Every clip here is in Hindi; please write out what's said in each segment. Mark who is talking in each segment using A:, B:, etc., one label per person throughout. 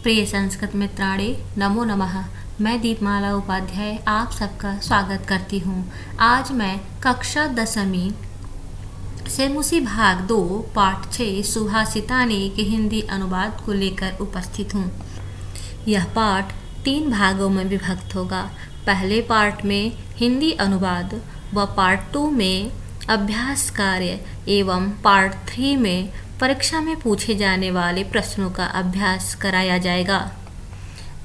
A: प्रिय संस्कृत मित्राणे, नमो नमः। मैं दीपमाला उपाध्याय आप सबका स्वागत करती हूँ। आज मैं कक्षा 10वीं से मुसी भाग 2 पाठ 6 सुभाषितानि के हिंदी अनुवाद को लेकर उपस्थित हूँ। यह पाठ 3 भागों में विभक्त होगा। पहले पार्ट में हिंदी अनुवाद व पार्ट 2 में अभ्यास कार्य एवं पार्ट 3 में परीक्षा में पूछे जाने वाले प्रश्नों का अभ्यास कराया जाएगा।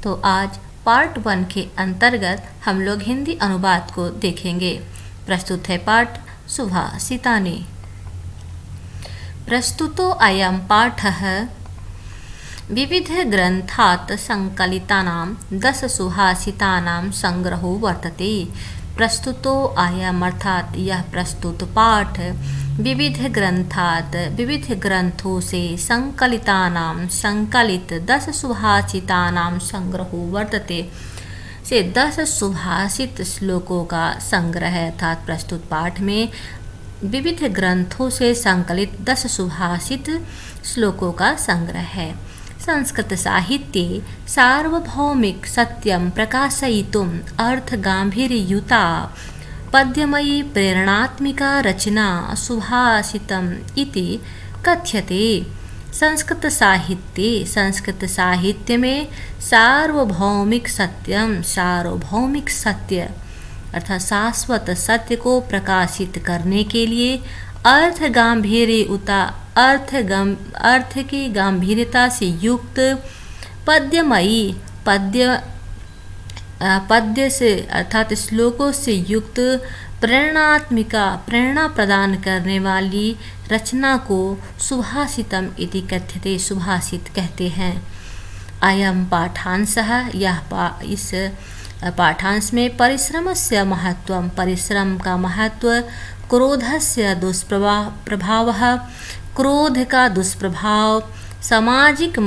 A: तो आज पार्ट 1 के अंतर्गत हम लोग हिंदी अनुवाद को देखेंगे। प्रस्तुत है पाठ सुभाषितानि। प्रस्तुतो अयं पाठः विविध ग्रंथात् संकलितानां 10 सुभाषितानां संग्रहो वर्तते। प्रस्तुतो अयम् अर्थात यह प्रस्तुत पाठ विविध ग्रंथों से संकलित 10 सुभाषितानां संग्रहो वर्तते से 10 सुभाषित श्लोकों का संग्रह अर्थात प्रस्तुत पाठ में विविध ग्रंथों से संकलित 10 सुभाषित श्लोकों का संग्रह है। संस्कृत साहित्ये सार्वभौमिक सत्यं प्रकाशयितुम् अर्थगाम्भीर्ययुता पद्यमयी प्रेरणात्मिका रचना सुभाषितम् इति कथ्यते। संस्कृत साहित्य में सार्वभौमिक सत्य अर्थात शाश्वत सत्य को प्रकाशित करने के लिए अर्थ की गंभीरता से युक्त पद्य से अर्थात श्लोकों से युक्त प्रेरणा प्रदान करने वाली रचना को सुभाषितम इति कथ्यते सुभाषित कहते हैं। अयम पाठांशः इस पाठांश में परिश्रमस्य महत्वं परिश्रम का महत्व, क्रोधस्य दुष्प्रभावः क्रोध का दुष्प्रभाव, सामाजिक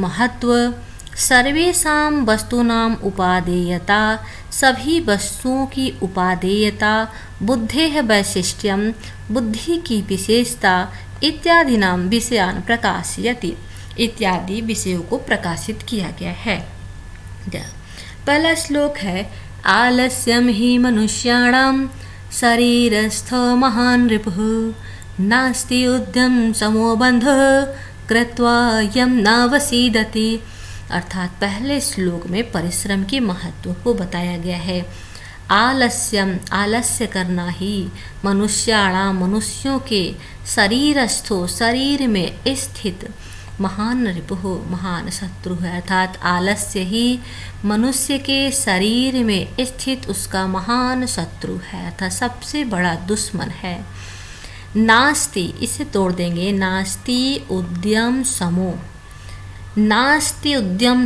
A: महत्व, सर्वेषां वस्तूनां उपादेयता सभी वस्तुओं की उपादेयता, बुद्धेः वैशिष्ट्यं बुद्धि की विशेषता इत्यादिनां विषयान् प्रकाशयति इत्यादि विषयों को प्रकाशित किया गया है। पहला श्लोक है आलस्यं हि मनुष्याणां शरीरस्थ महान् रिपुः नास्ति उद्यम समो बन्धः कृत्वा यं न वसीदति। अर्थात पहले श्लोक में परिश्रम के महत्व को बताया गया है। आलस्य करना ही मनुष्यों के शरीरस्थो शरीर में स्थित महान रिपुः महान शत्रु है। अर्थात आलस्य ही मनुष्य के शरीर में स्थित उसका महान शत्रु है अर्थात सबसे बड़ा दुश्मन है। नास्ति इसे तोड़ देंगे, नास्ति उद्यम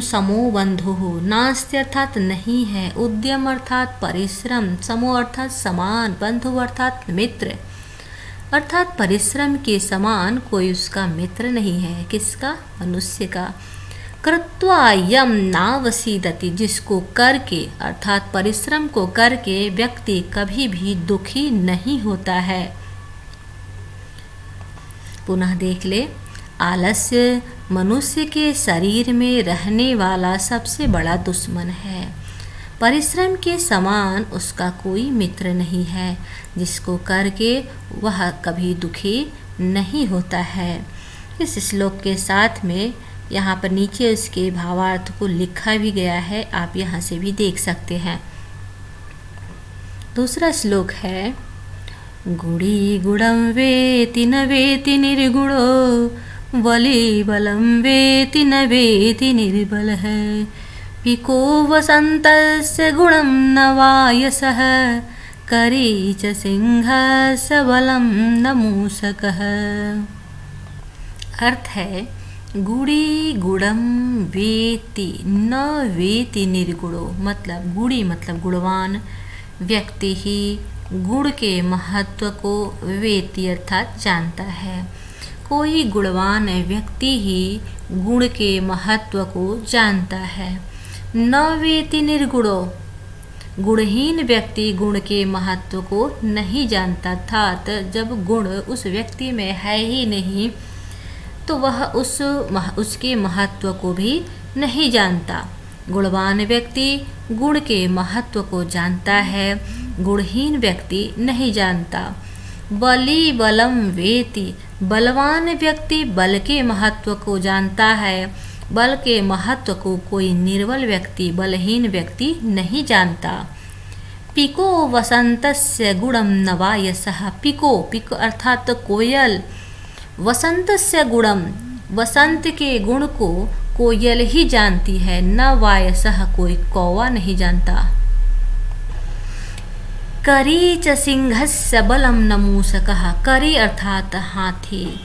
A: समो बंधुः। नास्ति अर्थात नहीं है, उद्यम अर्थात परिश्रम, समो अर्थात समान, बंधु अर्थात मित्र। अर्थात परिश्रम के समान कोई उसका मित्र नहीं है। किसका? मनुष्य का। कृत्वा यम नावसीदति जिसको करके अर्थात परिश्रम को करके व्यक्ति कभी भी दुखी नहीं होता है। पुनः देख ले, आलस्य मनुष्य के शरीर में रहने वाला सबसे बड़ा दुश्मन है। परिश्रम के समान उसका कोई मित्र नहीं है जिसको करके वह कभी दुखी नहीं होता है। इस श्लोक के साथ में यहाँ पर नीचे उसके भावार्थ को लिखा भी गया है, आप यहाँ से भी देख सकते हैं। दूसरा श्लोक है गुड़ी गुणं वेति न वेति निर्गुणो बली बलं वेति न वेति निर्बलः पिको वसन्तस्य गुणं न वायसः करी च सिंहस्य बलं न मूषकः। अर्थ है गुड़ी गुणम वेति न वेति निर्गुणो मतलब गुड़ी मतलब गुणवान व्यक्ति ही गुण के महत्व को वेति अर्थात जानता है। कोई गुणवान व्यक्ति ही गुण के महत्व को जानता है। न वेति निर्गुणो गुणहीन व्यक्ति गुण के महत्व को नहीं जानता, अर्थात जब गुण उस व्यक्ति में है ही नहीं तो वह उसके महत्व को भी नहीं जानता। गुणवान व्यक्ति गुण के महत्व को जानता है, गुणहीन व्यक्ति नहीं जानता। बली बलम वेति, बलवान व्यक्ति बल के महत्व को जानता है, बल के महत्व को कोई निर्बल व्यक्ति, बलहीन व्यक्ति नहीं जानता। पिको वसंतस्य गुणम नवायसः, पिको पिको अर्थात कोयल, वसंतस्य गुणम वसंत के गुण को कोयल ही जानती है, न वायसः कोई कौवा नहीं जानता। करी च सिंहस्य बलम न मूषकः, करी अर्थात हाथी,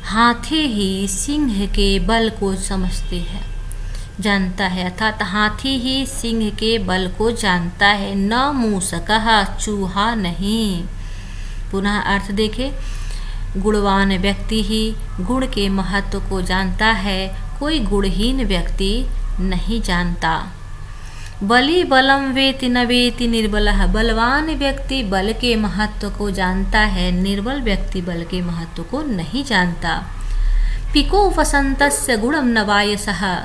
A: हाथी ही सिंह के बल को समझते हैं, जानता है, अर्थात हाथी ही सिंह के बल को जानता है, न मूषकः चूहा नहीं। पुनः अर्थ देखें, गुणवान व्यक्ति ही गुण के महत्व को जानता है, कोई गुणहीन व्यक्ति नहीं जानता। बली बलम वेति न वेति निर्बलः, बलवान व्यक्ति बल के महत्व को जानता है, निर्बल व्यक्ति बल के महत्व को नहीं जानता। पिको वसंतस्य गुणम न वायसः,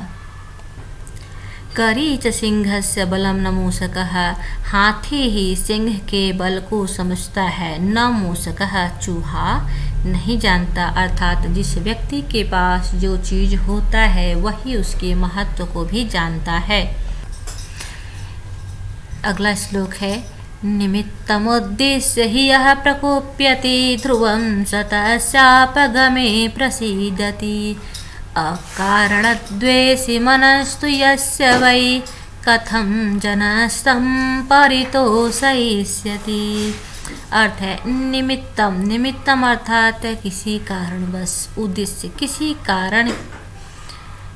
A: करी च सिंहस्य बलम न मूषकः, हाथी ही सिंह के बल को समझता है, न मूषकः चूहा नहीं जानता। अर्थात जिस व्यक्ति के पास जो चीज होता है वही उसके महत्व को भी जानता है। अगला श्लोक है, निमित्तमुद्दिश्य हि यः प्रकोप्यति ध्रुवं सतस्यापगमे प्रसीदति, अकारणद्वेषि मनस्तु यस्य वै कथं जनस्तं परितोषयिष्यति। अर्थ है, निमित्तम, निमित्तम अर्थात किसी कारणवश, उद्देश्य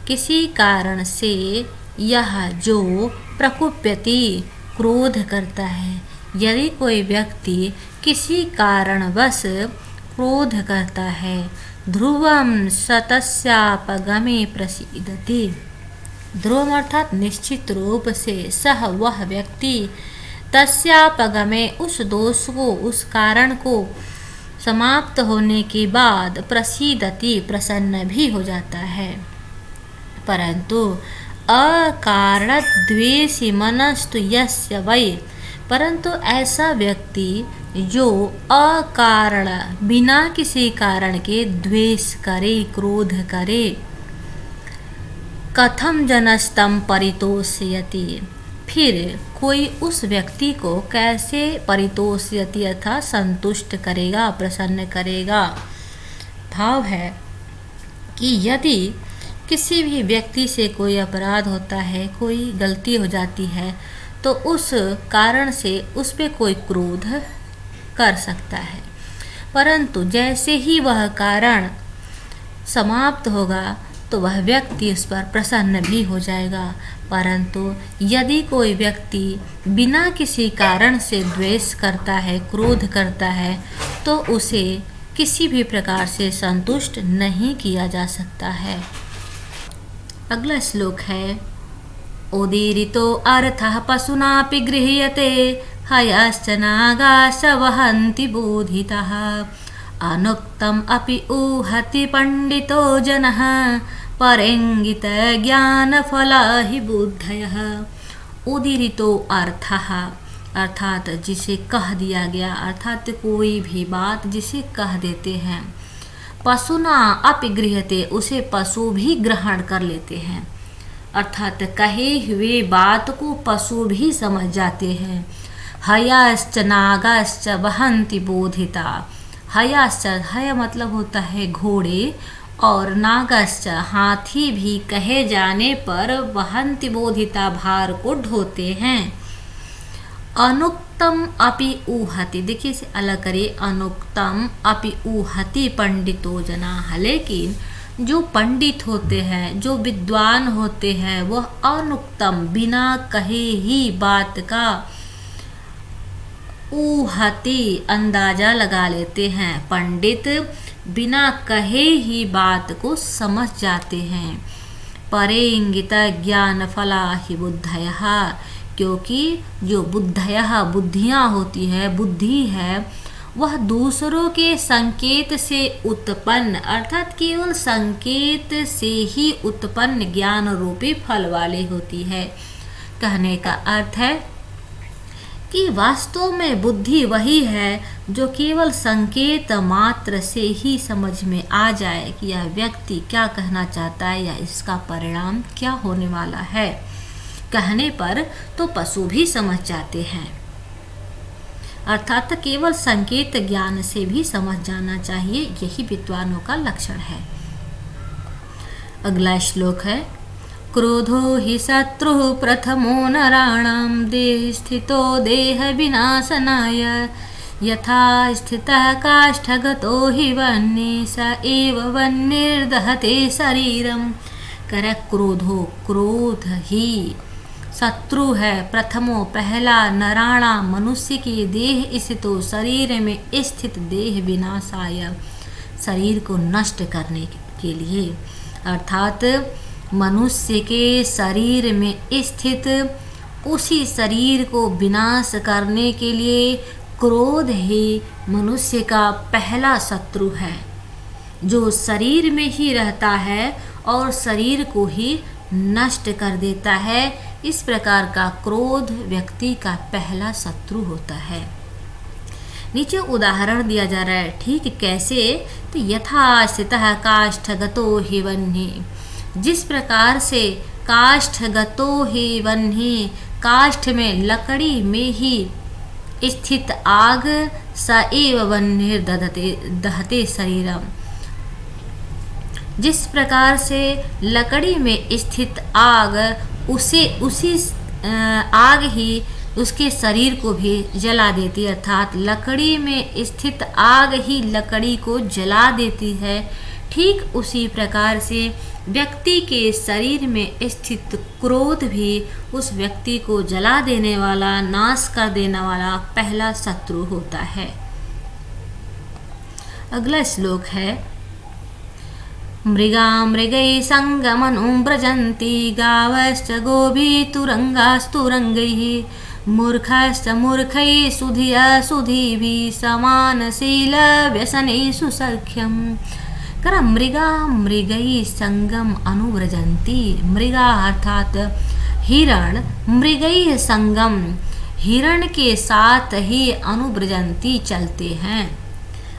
A: किसी कारण से, यह जो प्रकुप्यति क्रोध करता है, यदि कोई व्यक्ति किसी कारणवश क्रोध करता है, ध्रुवम सतस्यापगमे प्रसीदति, ध्रुवम अर्थात निश्चित रूप से, सह वह व्यक्ति, तस्यापगमे उस दोष को, उस कारण को समाप्त होने के बाद, प्रसीदति प्रसन्न भी हो जाता है। परंतु अकारणत द्वेषी मनस्तु यस्य वै, परंतु ऐसा व्यक्ति जो अकारण बिना किसी कारण के द्वेष करे, क्रोध करे, कथम जनस्तम परितोषयति, फिर कोई उस व्यक्ति को कैसे परितोषयति अर्थात संतुष्ट करेगा, प्रसन्न करेगा। भाव है कि यदि किसी भी व्यक्ति से कोई अपराध होता है, कोई गलती हो जाती है, तो उस कारण से उस पर कोई क्रोध कर सकता है, परंतु जैसे ही वह कारण समाप्त होगा तो वह व्यक्ति उस पर प्रसन्न भी हो जाएगा। परंतु यदि कोई व्यक्ति बिना किसी कारण से द्वेष करता है, क्रोध करता है, तो उसे किसी भी प्रकार से संतुष्ट नहीं किया जा सकता है। अगला श्लोक है, उदीरितो अर्थः पशुनापि गृह्यते, हयश्च नागाश्च वहन्ति बोधितः, अनुक्तम् अपि ऊहति पंडितो जनः, परेंगित ज्ञानफला हि बुद्धयः। उदीरितो अर्थः अर्थात जिसे कह दिया गया, अर्थात कोई भी बात जिसे कह देते हैं। पशुना अपि गृह्यते, उसे पशु भी ग्रहण कर लेते हैं, अर्थात कहे हुए बात को पशु भी समझ जाते हैं। हयाश्च नागाश्च वहन्ति बोधिता, हयाश्च, हय मतलब होता है घोड़े, और नागाश्च हाथी भी कहे जाने पर वहन्ति बोधिता भार को ढोते हैं। अनुक्तम अपि ऊहति, देखिए इसे अलग करिए, अनुक्तम अपि ऊहति पंडितो जनाः, लेकिन जो पंडित होते हैं, जो विद्वान होते हैं, वह अनुक्तम बिना कहे ही बात का ऊहति अंदाजा लगा लेते हैं। पंडित बिना कहे ही बात को समझ जाते हैं। परेंगित ज्ञान फला हि बुद्धयः, क्योंकि जो बुद्धयः बुद्धियाँ होती है, बुद्धि है, वह दूसरों के संकेत से उत्पन्न अर्थात केवल संकेत से ही उत्पन्न ज्ञान रूपी फल वाली होती है। कहने का अर्थ है कि वास्तव में बुद्धि वही है जो केवल संकेत मात्र से ही समझ में आ जाए कि यह व्यक्ति क्या कहना चाहता है या इसका परिणाम क्या होने वाला है। कहने पर तो पशु भी समझ जाते हैं, अर्थात केवल संकेत ज्ञान से भी समझ जाना चाहिए, यही विद्वानों का लक्षण है। अगला श्लोक है, क्रोधो हि शत्रुः प्रथमो नराणां देहे स्थितो देह विनाशनाय यथा स्थितः काष्ठगतो हि वह्नि स एव वह्निर्दहते शरीरम। कर क्रोधो, क्रोध ही शत्रु है, प्रथमो पहला, नराणा मनुष्य के देह स्थितो शरीर में स्थित देह विनाशाय शरीर को नष्ट करने के लिए, अर्थात मनुष्य के शरीर में स्थित उसी शरीर को विनाश करने के लिए क्रोध ही मनुष्य का पहला शत्रु है, जो शरीर में ही रहता है और शरीर को ही नष्ट कर देता है। इस प्रकार का क्रोध व्यक्ति का पहला शत्रु होता है। नीचे उदाहरण दिया जा रहा है, ठीक कैसे, तो यथा स्थितः काष्ठगतो हि वह्नि, जिस प्रकार से काष्ठगतो हि वह्नि, काष्ठ में लकड़ी में ही स्थित आग, स एव वह्निर्दहते शरीरम, जिस प्रकार से लकड़ी में स्थित आग उसी आग ही उसके शरीर को भी जला देती है, अर्थात लकड़ी में स्थित आग ही लकड़ी को जला देती है। ठीक उसी प्रकार से व्यक्ति के शरीर में स्थित क्रोध भी उस व्यक्ति को जला देने वाला, नाश कर देने वाला पहला शत्रु होता है। अगला श्लोक है, मृगा मृगै संगमनुं व्रजन्ति गावश्च गोभिः तुरंगास्तुरंगैः मूर्खश्च मूर्खैः सुधिया सुधीभिः समानशीलव्यसनेषु सख्यम्। कर मृगा मृगै संगम अनुव्रजन्ति, मृगा अर्थात हिरण, मृगै संगम हिरण के साथ ही अनुव्रजन्ति चलते हैं,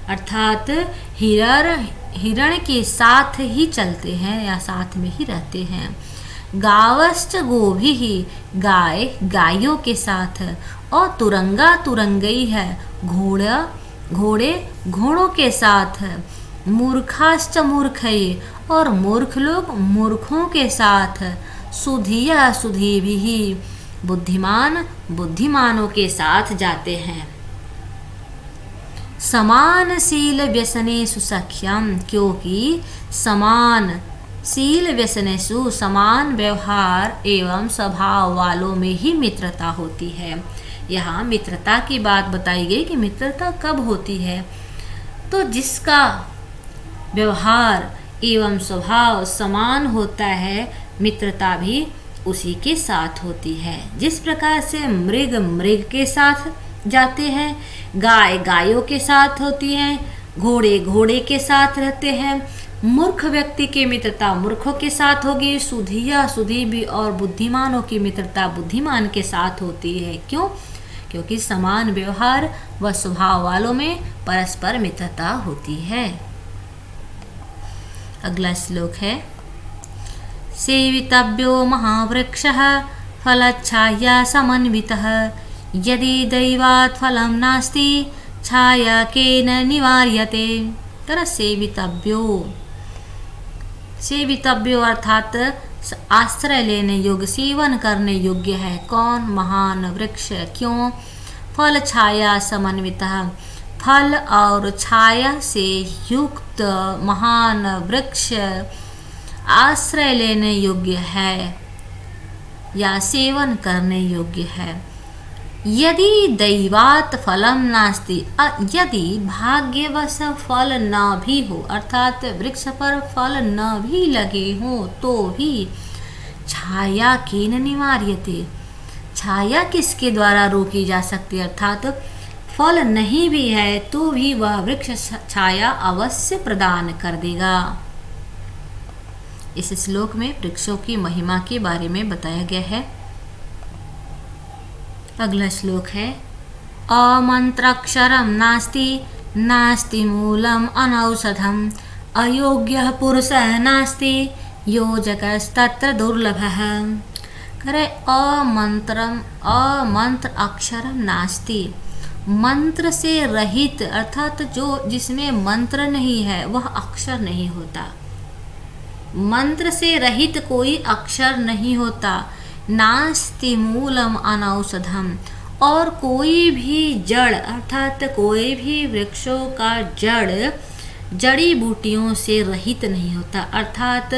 A: अर्थात हिरण के साथ ही चलते हैं या साथ में ही रहते हैं। गावश्च गोभिः, गाय गायों के साथ, और तुरंगा तुरंगई है, घोड़े घोड़ों के साथ। मूर्खाश्च मूर्खै, और मूर्ख लोग मूर्खों के साथ। सुधिया सुधीभिः, बुद्धिमान बुद्धिमानों के साथ जाते हैं। समान शील व्यसनेषु सख्यम, क्योंकि समान शील व्यसनेषु समान व्यवहार एवं स्वभाव वालों में ही मित्रता होती है। यहाँ मित्रता की बात बताई गई कि मित्रता कब होती है, तो जिसका व्यवहार एवं स्वभाव समान होता है, मित्रता भी उसी के साथ होती है। जिस प्रकार से मृग के साथ जाते हैं, गाय गायों के साथ होती हैं, घोड़े के साथ रहते हैं। मूर्ख व्यक्ति की मित्रता मूर्खों के साथ होगी, सुधिया सुधीभी और बुद्धिमानों की मित्रता बुद्धिमान के साथ होती है। क्यों? क्योंकि समान व्यवहार व स्वभाव वालों में परस्पर मित्रता होती है। अगला श्लोक है, सेवितव्यो महावृक्षः फलच्छाया समन्वितः यदि दैवात् फलं नास्ति छाया केन निवार्यते। तर सेवितव्यो अर्थात आश्रय लेने योग्य, सेवन करने योग्य है। कौन? महान वृक्ष। क्यों? फल छाया समन्वितः, फल और छाया से युक्त महान वृक्ष आश्रय लेने योग्य है या सेवन करने योग्य है। यदि दैवात फलम नास्ति, यदि भाग्यवश फल न भी हो, अर्थात वृक्ष पर फल न भी लगे हो तो भी छाया केन निवार्यते, छाया किसके द्वारा रोकी जा सकती है, अर्थात फल नहीं भी है तो भी वह वृक्ष छाया अवश्य प्रदान कर देगा। इस श्लोक में वृक्षों की महिमा के बारे में बताया गया है। अगला श्लोक है अमंत्राक्षरम नास्ति नास्ति मूलम अनौषधम अयोग्यः पुरुषः नास्ति योजकस्तत्र दुर्लभः। करे अमंत्र अक्षरम नास्ति, मंत्र से रहित अर्थात जो जिसमें मंत्र नहीं है वह अक्षर नहीं होता। मंत्र से रहित कोई अक्षर नहीं होता। नास्ति मूलम अनौषधम, और कोई भी जड़ अर्थात कोई भी वृक्षों का जड़ जड़ी बूटियों से रहित नहीं होता। अर्थात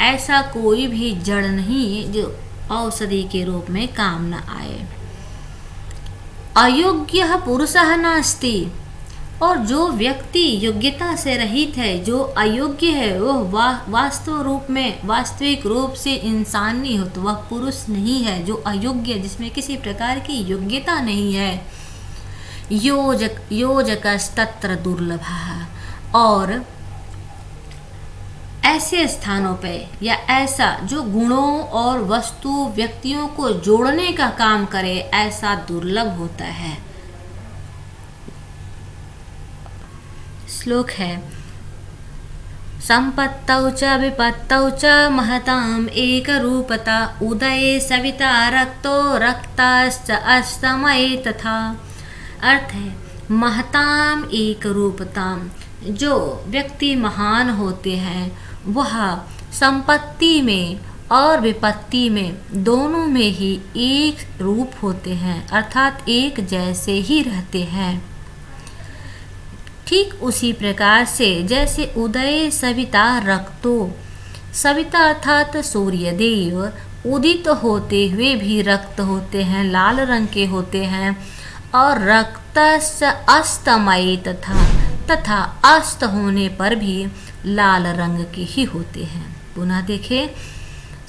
A: ऐसा कोई भी जड़ नहीं जो औषधि के रूप में काम न आए। अयोग्य पुरुषः नास्ति, और जो व्यक्ति योग्यता से रहित है, जो अयोग्य है, वह वास्तविक रूप से इंसान नहीं हो, तो वह पुरुष नहीं है। जो अयोग्य, जिसमें किसी प्रकार की योग्यता नहीं है, योजकस्तत्र दुर्लभः, और ऐसे स्थानों पे या ऐसा जो गुणों और वस्तु व्यक्तियों को जोड़ने का काम करे, ऐसा दुर्लभ होता है। श्लोक है संपत्तौ च विपत्तौ च महताम एकरूपता उदये सविता रक्तो रक्ताश्च अस्तमये तथा। अर्थ है महताम एक रूपताम, जो व्यक्ति महान होते हैं वह संपत्ति में और विपत्ति में दोनों में ही एक रूप होते हैं, अर्थात एक जैसे ही रहते हैं। ठीक उसी प्रकार से जैसे उदय सविता रक्तो, सविता अर्थात सूर्यदेव उदित होते हुए भी रक्त होते हैं, लाल रंग के होते हैं, और रक्तस्य अस्तमये तथा अस्त होने पर भी लाल रंग के ही होते हैं। पुनः देखें,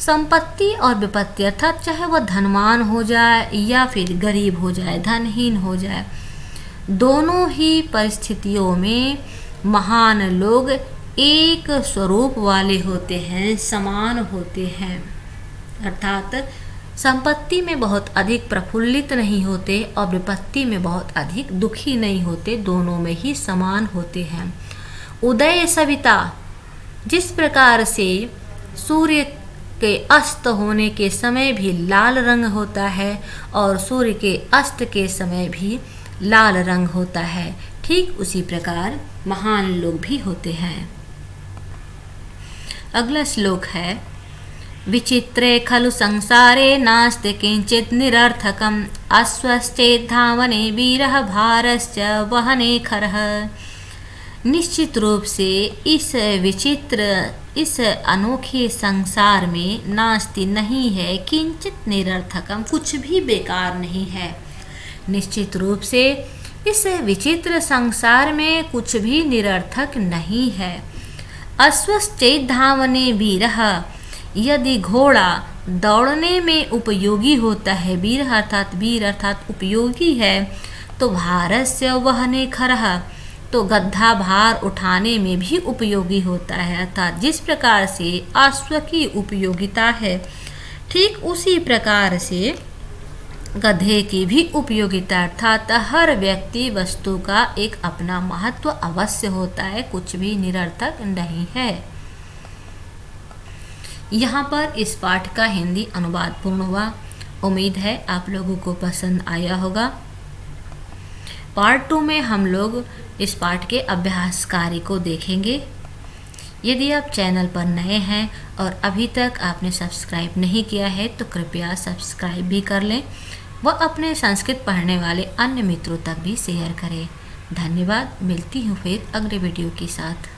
A: संपत्ति और विपत्ति अर्थात चाहे वह धनवान हो जाए या फिर गरीब हो जाए, धनहीन हो जाए, दोनों ही परिस्थितियों में महान लोग एक स्वरूप वाले होते हैं, समान होते हैं। अर्थात संपत्ति में बहुत अधिक प्रफुल्लित नहीं होते और विपत्ति में बहुत अधिक दुखी नहीं होते, दोनों में ही समान होते हैं। उदय सविता, जिस प्रकार से सूर्य के अस्त होने के समय भी लाल रंग होता है और सूर्य के अस्त के समय भी लाल रंग होता है, ठीक उसी प्रकार महान लोग भी होते हैं। अगला श्लोक है विचित्रे खलु संसारे नास्ति किंचित निरर्थकम अश्वश्चेत् धावने वीरः भारश्च वहने खरः। निश्चित रूप से इस अनोखे संसार में नास्ति नहीं है, किंचित निरर्थकम कुछ भी बेकार नहीं है। निश्चित रूप से इस विचित्र संसार में कुछ भी निरर्थक नहीं है। अश्वश्चेत् धावने वीरः, यदि घोड़ा दौड़ने में उपयोगी होता है, वीर अर्थात उपयोगी है, तो भारस्य वहने खरः, तो गधा भार उठाने में भी उपयोगी होता है। अर्थात जिस प्रकार से अश्व की उपयोगिता है, ठीक उसी प्रकार से गधे की भी उपयोगिता। अर्थात हर व्यक्ति वस्तु का एक अपना महत्व अवश्य होता है, कुछ भी निरर्थक नहीं है। यहाँ पर इस पाठ का हिंदी अनुवाद पूर्ण हुआ। उम्मीद है आप लोगों को पसंद आया होगा। पार्ट 2 में हम लोग इस पाठ के अभ्यास कार्य को देखेंगे। यदि आप चैनल पर नए हैं और अभी तक आपने सब्सक्राइब नहीं किया है तो कृपया सब्सक्राइब भी कर लें व अपने संस्कृत पढ़ने वाले अन्य मित्रों तक भी शेयर करें। धन्यवाद। मिलती हूँ फिर अगले वीडियो के साथ।